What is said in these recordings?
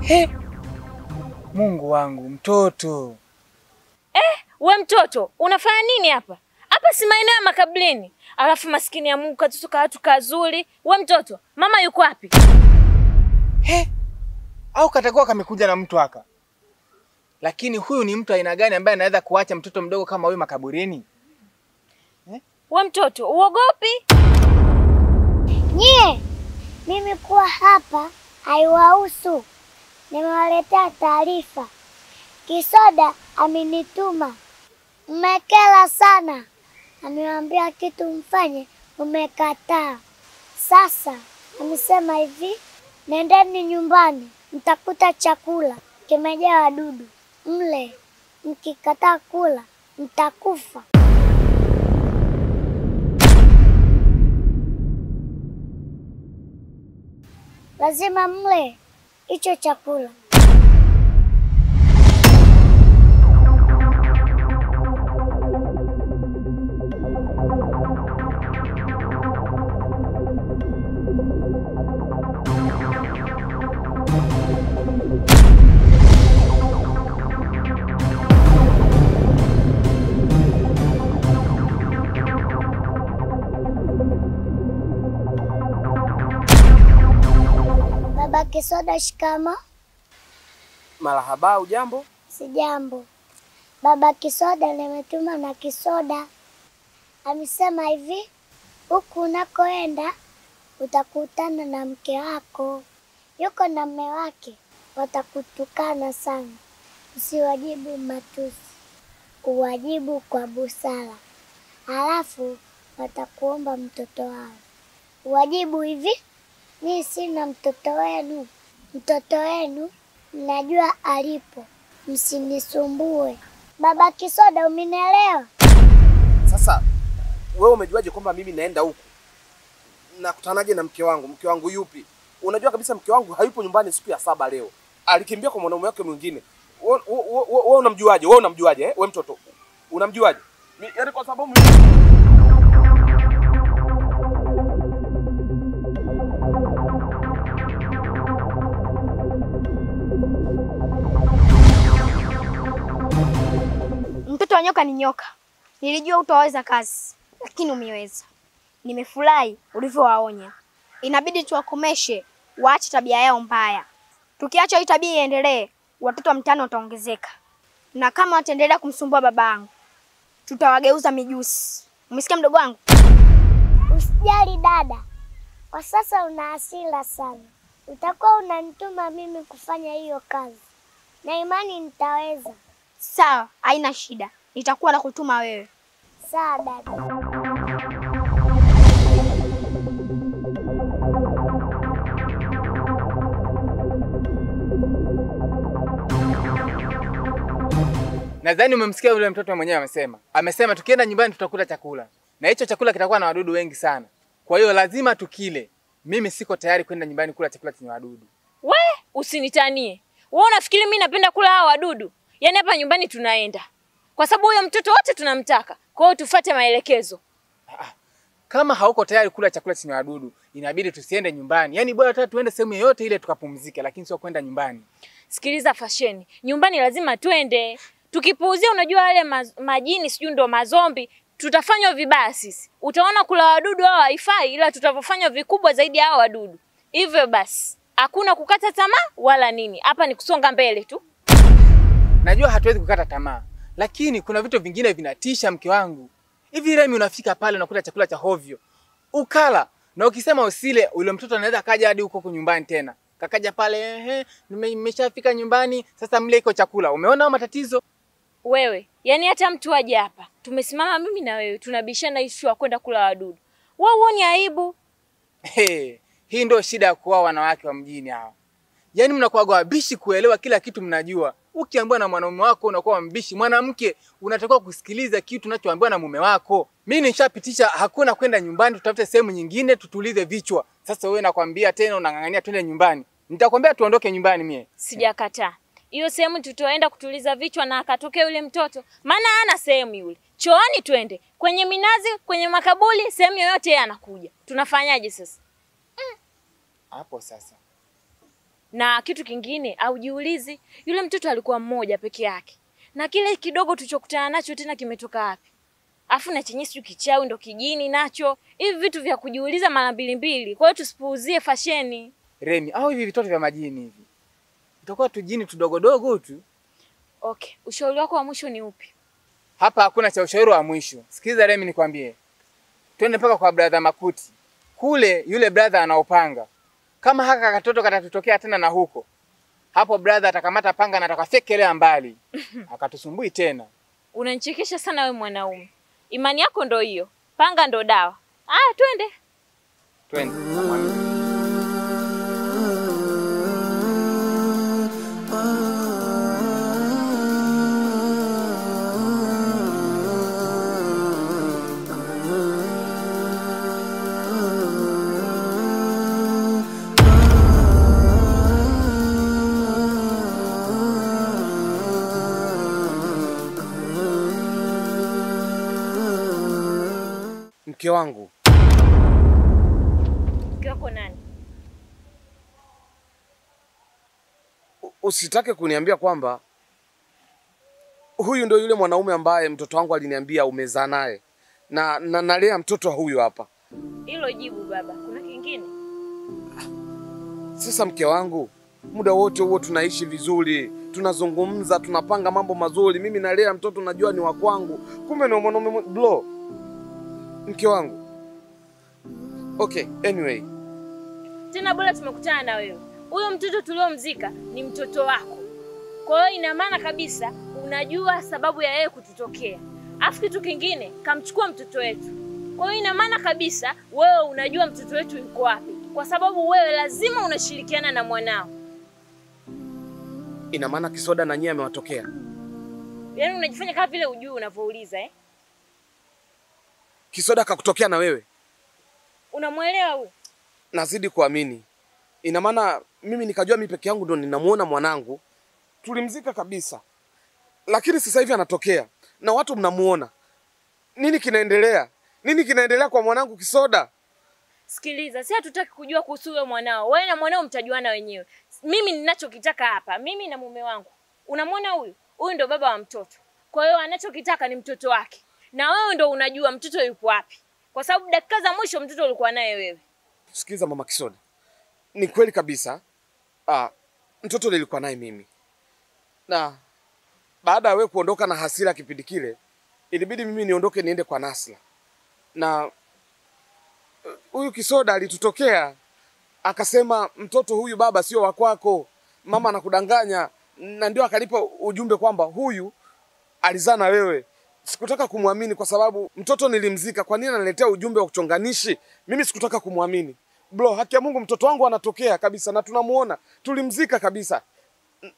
He! Mungu wangu, mtoto. We mtoto, unafanya nini hapa? Hapa si maeneo ya makaburini. Alafu maskini ya Mungu katoto ka watu kazuri. We mtoto, mama yuko wapi? He! Au katakuwa kamekuja na mtu haka. Lakini huyu ni mtu aina gani ambaye anaweza kuacha mtoto mdogo kama huyu makaburini? We mtoto, uogopi? Nye, mimi kuwa hapa haiwahusu. Nimewaletea taarifa. Kisoda amenituma. Mmekela sana. Amewambia kitu mfanye, umekataa. Sasa, amesema hivi, nendeni nyumbani, mtakuta chakula kimejaa wadudu. Mle, mkikataa kula, mtakufa. Lazima mle hicho chakula. Baba Kisoda, shikamo. Marahaba, ujambo? Sijambo. Baba Kisoda nimetuma na Kisoda. Amesema hivi, huku unakoenda utakutana na mke wako. Yuko na mume wake, watakutukana sana. Usiwajibu matusi, uwajibu kwa busara. Halafu watakuomba mtoto wao. Uwajibu hivi, mimi sina mtoto wenu. Mtoto wenu najua alipo. Msinisumbue. Baba Kisoda, umenielewa? Sasa wewe umejuaje kwamba mimi naenda huku? Nakutanaje na mke wangu? Mke wangu yupi? Unajua kabisa mke wangu hayupo nyumbani siku ya 7 leo. Alikimbia kwa mwanaume wake mwingine. Wewe unamjuaje? Wewe unamjuaje Wewe mtoto. Unamjuaje? Yaani kwa sababu mtoto wa nyoka ni nyoka. Nilijua utaweza kazi, lakini umeweza. Nimefurahi ulivyowaonya. Inabidi tuwakomeshe, waache tabia yao mbaya. Tukiacha hii tabia iendelee, watoto wa mtaani wataongezeka. Na kama wataendelea kumsumbua babangu, tutawageuza mijusi. Umesikia mdogo wangu? Usijali dada. Kwa sasa una hasira sana. Utakuwa unanituma mimi kufanya hiyo kazi. Na imani nitaweza. Sawa, haina shida. Nitakuwa na kutuma wewe. Sawa dada. Nadhani umemsikia yule mtoto mwenyewe amesema. Amesema tukienda nyumbani tutakula chakula. Na hicho chakula kitakuwa na wadudu wengi sana. Kwa hiyo lazima tukile. Mimi siko tayari kwenda nyumbani kula chakula chenye wadudu. We, usinitanie. Wewe unafikiri mimi napenda kula hao wadudu? Yaani hapa nyumbani tunaenda. Kwa sababu huyo mtoto wote tunamtaka. Kwa hiyo tufuate maelekezo. Kama hauko tayari kula chakula chenye wadudu, inabidi tusiende nyumbani. Yaani bora hata tuende sehemu yoyote ile tukapumzike, lakini sio kwenda nyumbani. Sikiliza Fasheni. Nyumbani lazima twende. Tukipuuzia unajua wale majini sijui ndo mazombi, tutafanywa vibaya sisi. Utaona kula wadudu hao haifai, ila tutavofanywa vikubwa zaidi hao wadudu. Hivyo basi, hakuna kukata tamaa wala nini. Hapa ni kusonga mbele tu. Najua hatuwezi kukata tamaa, lakini kuna vitu vingine vinatisha mke wangu. Hivi Remi unafika pale unakula chakula cha hovyo. Ukala na ukisema usile, yule mtoto anaweza kaja hadi huko nyumbani tena. Kakaja pale, nimeshafika nyumbani, sasa mle iko chakula. Umeona matatizo? Wewe, yani hata mtu aje hapa. Tumesimama mimi na wewe, tunabishana issue ya kwenda kula wadudu. Wewe uone aibu? Hii ndio shida ya kuoa wanawake wa mjini hao. Yaani mnakuwa wabishi kuelewa kila kitu mnajua. Ukiambiwa na mwanaume wako unakuwa mbishi. Mwanamke unatakiwa kusikiliza kitu unachoambiwa na mume wako. Mimi nishapitisha hakuna kwenda nyumbani, tutafute sehemu nyingine tutulize vichwa. Sasa wewe nakwambia tena unang'ang'ania twende nyumbani. Nitakwambia tuondoke nyumbani mie. Sijakataa. Hiyo sehemu tutaenda kutuliza vichwa na akatokea yule mtoto. Maana hana sehemu yule. Chooni twende. Kwenye minazi, kwenye makaburi, sehemu yoyote yeye anakuja. Tunafanyaje sasa? Hapo sasa. Na kitu kingine aujiulizi, yule mtoto alikuwa mmoja peke yake. Na kile kidogo tulichokutana nacho tena kimetoka wapi? Afu na chenye sio kichawi ndo kijini nacho. Hivi vitu vya kujiuliza mara mbili. Kwa hiyo tusipuuzie fasheni. Remi, au hivi vitoto vya majini hivi. Itakuwa tujini tudogodogo tu. Okay, ushauri wako wa mwisho ni upi? Hapa hakuna cha ushauri wa mwisho. Sikiliza Remi nikwambie. Twende mpaka kwa brother Makuti. Kule yule brother anaopanga. Kama haka katoto katatutokea tena na huko. Hapo brother atakamata panga na atakafyekelea mbali. Akatusumbui tena. Unanichekesha sana wewe mwanaume. Imani yako ndo hiyo. Panga ndo dawa. Aya, twende. Twende. Mke wangu. Mke wako nani? Usitake kuniambia kwamba huyu ndio yule mwanaume ambaye mtoto wangu aliniambia umezaa naye. Na nalea mtoto huyu hapa. Hilo jibu baba. Kuna kingine? Sasa mke wangu, muda wote huo tunaishi vizuri, tunazungumza, tunapanga mambo mazuri. Mimi nalea mtoto najua ni wa kwangu. Kumbe ni mwanaume bro. Mke wangu. Okay, anyway. Tena bora tumekutana na wewe. Huyo mtoto tuliomzika ni mtoto wako. Kwa hiyo ina maana kabisa unajua sababu ya yeye kututokea. Afu kitu kingine, kamchukua mtoto wetu. Kwa hiyo ina maana kabisa wewe unajua mtoto wetu yuko wapi. Kwa sababu wewe lazima unashirikiana na mwanao. Ina maana Kisoda na nyie amewatokea. Yaani unajifanya kama vile hujui unavyouliza Kisoda kakutokea na wewe? Unamuelewa huyo? Nazidi kuamini. Ina maana mimi nikajua mimi peke yangu ndo ninamuona mwanangu. Tulimzika kabisa. Lakini sasa hivi anatokea na watu mnamuona. Nini kinaendelea? Nini kinaendelea kwa mwanangu Kisoda? Sikiliza, si hatutaki kujua kuhusu wewe mwanao. Wewe na mwanao mtajuana wenyewe. Mimi ninachokitaka hapa, mimi na mume wangu. Unamwona huyu? Huyu ndo baba wa mtoto. Kwa hiyo anachokitaka ni mtoto wake. Na wewe ndo unajua mtoto yupo wapi. Kwa sababu dakika za mwisho mtoto ulikuwa naye wewe. Sikiza mama Kisoda. Ni kweli kabisa. Mtoto nilikuwa naye mimi. Na baada ya wewe kuondoka na hasira kipindi kile, ilibidi mimi niondoke niende kwa Nasla. Na huyu Kisoda alitutokea akasema mtoto huyu baba sio wa kwako. Mama anakudanganya, na ndio akalipa ujumbe kwamba huyu alizaa na wewe. Sikutaka kumwamini kwa sababu mtoto nilimzika. Kwa nini ananiletea ujumbe wa kuchonganishi? Mimi sikutaka kumwamini. Bro, haki ya Mungu mtoto wangu anatokea kabisa na tunamuona. Tulimzika kabisa.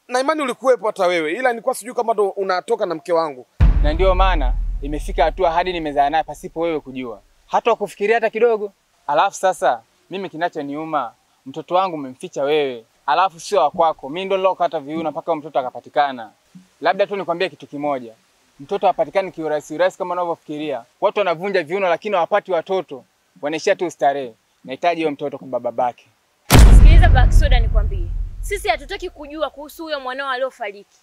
Na imani ulikuwepo hata wewe. Ila nilikuwa sijui kama ndo unatoka na mke wangu. Na ndio maana imefika hatua hadi nimezaa naye pasipo wewe kujua. Hata kufikiria hata kidogo. Alafu sasa mimi kinachoniuma mtoto wangu umemficha wewe. Alafu sio wa kwako. Mimi ndo nilokata viuno mpaka mtoto akapatikana. Labda tu nikwambie kitu kimoja. Mtoto hapatikani kiurahisi kama unavyofikiria. Watu wanavunja viuno lakini hawapati watoto. Wanaishia tu starehe. Nahitaji huyo mtoto kwa babake. Sikiliza baba Kisoda nikwambie. Sisi hatutaki kujua kuhusu huyo mwanao aliofariki.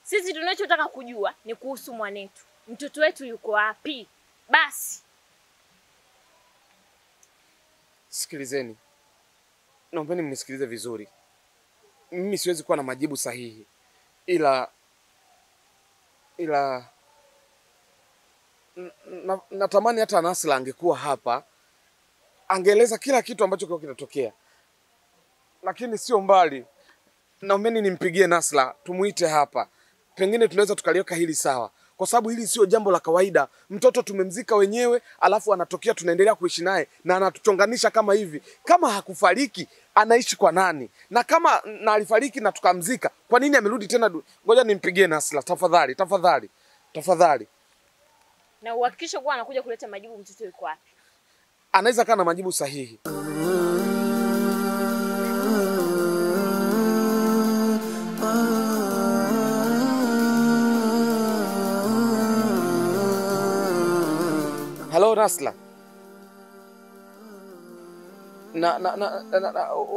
Sisi tunachotaka kujua ni kuhusu mwanetu. Mtoto wetu yuko wapi? Basi. Sikilizeni. Naombeni mnisikilize vizuri. Mimi siwezi kuwa na majibu sahihi. Ila natamani hata Nasla angekuwa hapa. Angeeleza kila kitu ambacho kwa kinatokea. Lakini sio mbali. Naombeni nimpigie Nasla, tumuite hapa. Pengine tunaweza tukaliweka hili sawa. Kwa sababu hili sio jambo la kawaida. Mtoto tumemzika wenyewe, alafu anatokea tunaendelea kuishi naye na anatuchonganisha kama hivi. Kama hakufariki, anaishi kwa nani? Na kama na alifariki na tukamzika, kwa nini amerudi tena? Ngoja nimpigie Nasla, tafadhali. Na uhakikishe kuwa anakuja kuleta majibu mtoto yuko wapi. Anaweza kana majibu sahihi. Hello Nasla.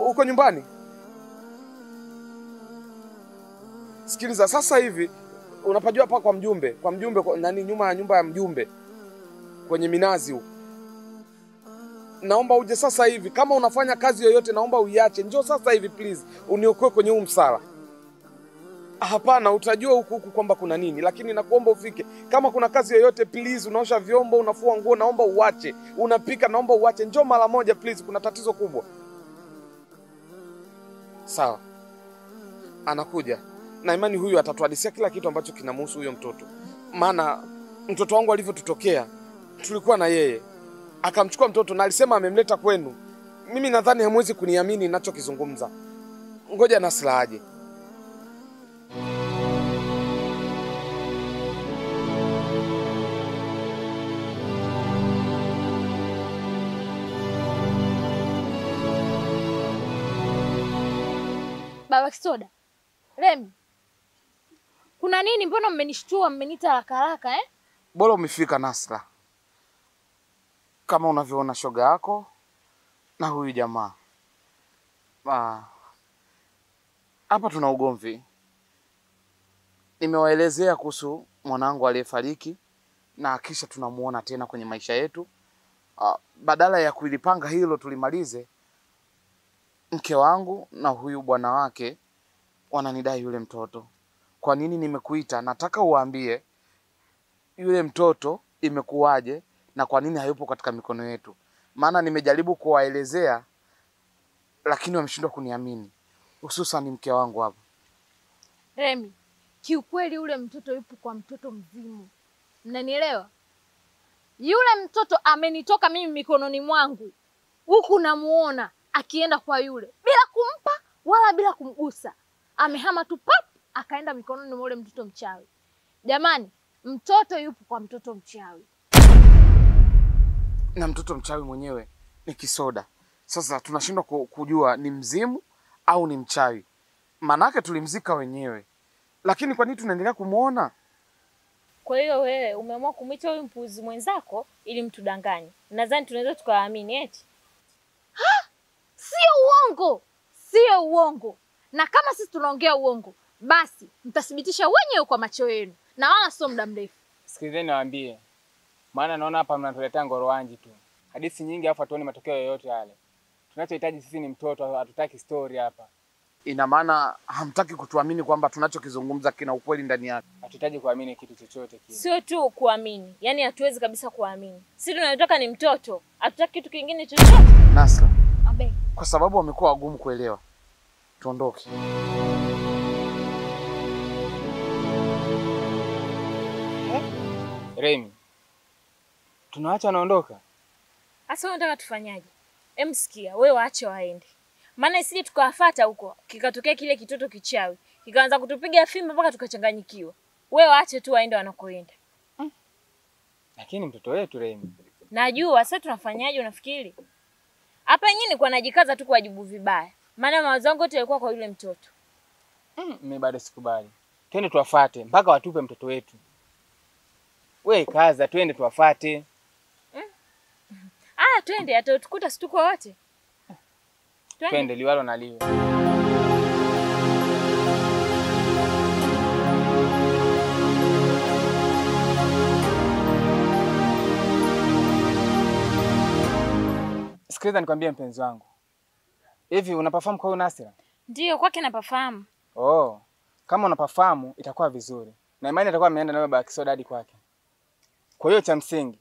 Uko nyumbani? Sikiliza, sasa hivi unapajua hapa kwa mjumbe, nani, nyuma ya nyumba ya mjumbe kwenye minazi huko. Naomba uje sasa hivi. Kama unafanya kazi yoyote naomba uiache. Njoo sasa hivi please. Uniokoe kwenye huu msala. Hapana, utajua huku kwamba kuna nini, lakini nakuomba ufike. Kama kuna kazi yoyote please, unaosha vyombo, unafua nguo, naomba uache. Unapika, naomba uache. Njoo mara moja please, kuna tatizo kubwa. Sawa. Anakuja. Na imani huyu atatuhadisia kila kitu ambacho kinamhusu huyo mtoto. Maana mtoto wangu alivyotutokea, tulikuwa na yeye. Akamchukua mtoto na alisema amemleta kwenu. Mimi nadhani hamwezi kuniamini ninachokizungumza. Ngoja Nasra aje. Baba Kisoda. Remi. Kuna nini? Mbona mmenishtua, mmeniita haraka haraka Bora umefika Nasra. Kama unavyoona shoga yako na huyu jamaa. Hapa tuna ugomvi. Nimewaelezea kuhusu mwanangu aliyefariki na kisha tunamuona tena kwenye maisha yetu. Badala ya kulipanga hilo tulimalize, mke wangu na huyu bwana wake wananidai yule mtoto. Kwa nini nimekuita? Nataka uwaambie yule mtoto imekuwaje na kwa nini hayupo katika mikono yetu. Maana nimejaribu kuwaelezea lakini wameshindwa kuniamini. Hususan mke wangu hapa. Remi, kiukweli yule mtoto yupo kwa mtoto mzimu. Mnanielewa? Yule mtoto amenitoka mimi mikononi mwangu. Huku namuona akienda kwa yule bila kumpa wala bila kumgusa. Amehama tu pap akaenda mikononi mwa yule mtoto mchawi. Jamani, mtoto yupo kwa mtoto mchawi. Na mtoto mchawi mwenyewe ni Kisoda. Sasa tunashindwa kujua ni mzimu au ni mchawi. Manake tulimzika wenyewe. Lakini kwa nini tunaendelea kumuona? Kwa hiyo wewe umeamua kumwita huyu mpuzi mwenzako ili mtudanganye. Nadhani tunaweza tukaamini eti. Sio uongo. Sio uongo. Na kama sisi tunaongea uongo, basi mtathibitisha wenyewe kwa macho yenu. Na wala sio muda mrefu. Sikilizeni nawaambie. Maana naona hapa mnatuletea ngorowanji tu. Hadithi nyingi afu hatuoni matokeo yoyote yale. Tunachohitaji sisi ni mtoto, hatutaki story hapa. Ina maana hamtaki kutuamini kwamba tunachokizungumza kina ukweli ndani yake. Hatuhitaji kuamini kitu chochote kile. Sio tu kuamini. Yaani hatuwezi kabisa kuamini. Sisi tunataka ni mtoto. Hatutaki kitu kingine chochote. Nasra. Abe. Kwa sababu wamekuwa wagumu kuelewa. Tuondoke. Remi. Tunaacha naondoka. Sasa unataka tufanyaje? Sikia, wewe waache waende. Maana isije tukawafuata huko, kikatokea kile kitoto kichawi, kikaanza kutupiga fimbo mpaka tukachanganyikiwa. Wewe waache tu waende wanakoenda. Lakini mtoto wetu Remi. Najua, sasa tunafanyaje unafikiri? Hapa yenyewe nilikuwa najikaza tu kuwajibu vibaya. Maana mawazo yangu yote yalikuwa kwa yule mtoto. Mimi bado sikubali. Twende tuwafuate mpaka watupe mtoto wetu. Wewe kaza, twende tuwafuate. Twende, atatukuta situko wote. Twende liwalo na liwe. Sikiliza nikwambie mpenzi wangu. Hivi unapafahamu kwa huyu Nasra? Ndio, kwake napafahamu. Kama unapafahamu itakuwa vizuri. Na imani atakuwa ameenda na baba Kisoda hadi kwake. Kwa hiyo cha msingi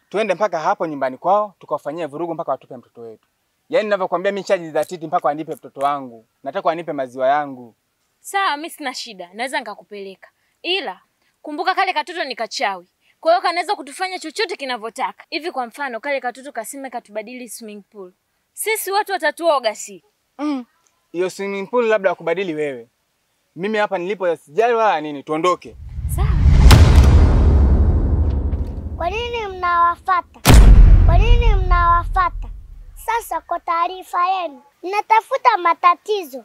twende mpaka hapo nyumbani kwao tukawafanyia vurugu mpaka watupe mtoto wetu. Yaani ninavyokuambia mimi nishajidhatiti mpaka wanipe mtoto wangu. Nataka wanipe maziwa yangu. Sawa, mimi sina shida. Naweza nikakupeleka. Ila kumbuka kale katoto ni kachawi. Kwa hiyo kanaweza kutufanya chochote kinavyotaka. Hivi kwa mfano kale katoto kasema katubadili swimming pool. Sisi watu watatuoga si. Hiyo swimming pool labda wakubadili wewe. Mimi hapa nilipo sijali wala nini, tuondoke. Sawa. Kwa nini mnawafuata? Kwa nini mnawafuata? Sasa kwa taarifa yenu, mnatafuta matatizo.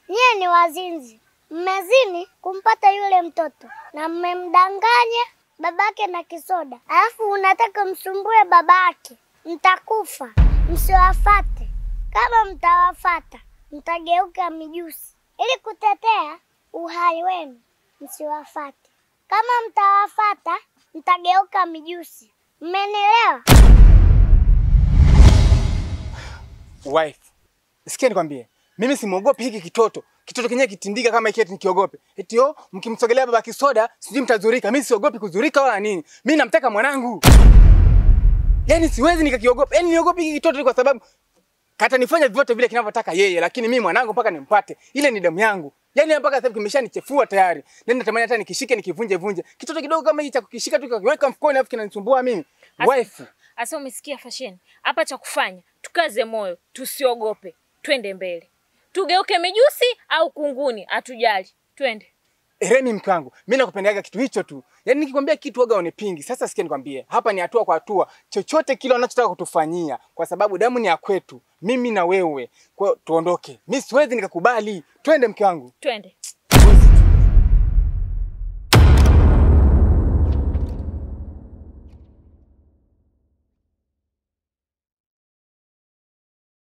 Nyie ni wazinzi. Mmezini kumpata yule mtoto na mmemdanganya babake na Kisoda. Alafu unataka msumbue babake. Mtakufa. Msiwafate. Kama mtawafata, mtageuka mijusi. Ili kutetea uhai wenu, msiwafate. Kama mtawafata, mtageuka mijusi. Mmenielewa? Wife, sikia nikwambie. Mimi simuogopi hiki kitoto. Kitoto kenyewe kitindika kama hiki eti nikiogope. Eti mkimsogelea baba Kisoda, sijui mtazurika. Mimi siogopi kuzurika wala nini. Mimi namtaka mwanangu. Yaani siwezi nikakiogopa. Yaani niogopi hiki kitoto kwa sababu katanifanya vyote vile kinavyotaka yeye, lakini mimi mwanangu mpaka nimpate. Ile ni damu yangu. Yaani mpaka sasa kimeshanichefua tayari. Nenda natamani hata nikishike nikivunje. Kitoto kidogo kama hiki cha kukishika tu kiweka mfukoni afu kinanisumbua mimi. Wife. Asa umesikia Fashion? Hapa cha kufanya, tukaze moyo, tusiogope. Twende mbele. Tugeuke mijusi au kunguni, atujali. Twende. Remi mke wangu, mimi nakupendaga kitu hicho tu. Yaani nikikwambia kitu waga unipingi. Sasa sikia nikwambie, hapa ni hatua kwa hatua. Chochote kile unachotaka kutufanyia kwa sababu damu ni ya kwetu. Mimi na wewe. Kwa tuondoke. Mimi siwezi nikakubali. Twende mke wangu. Twende.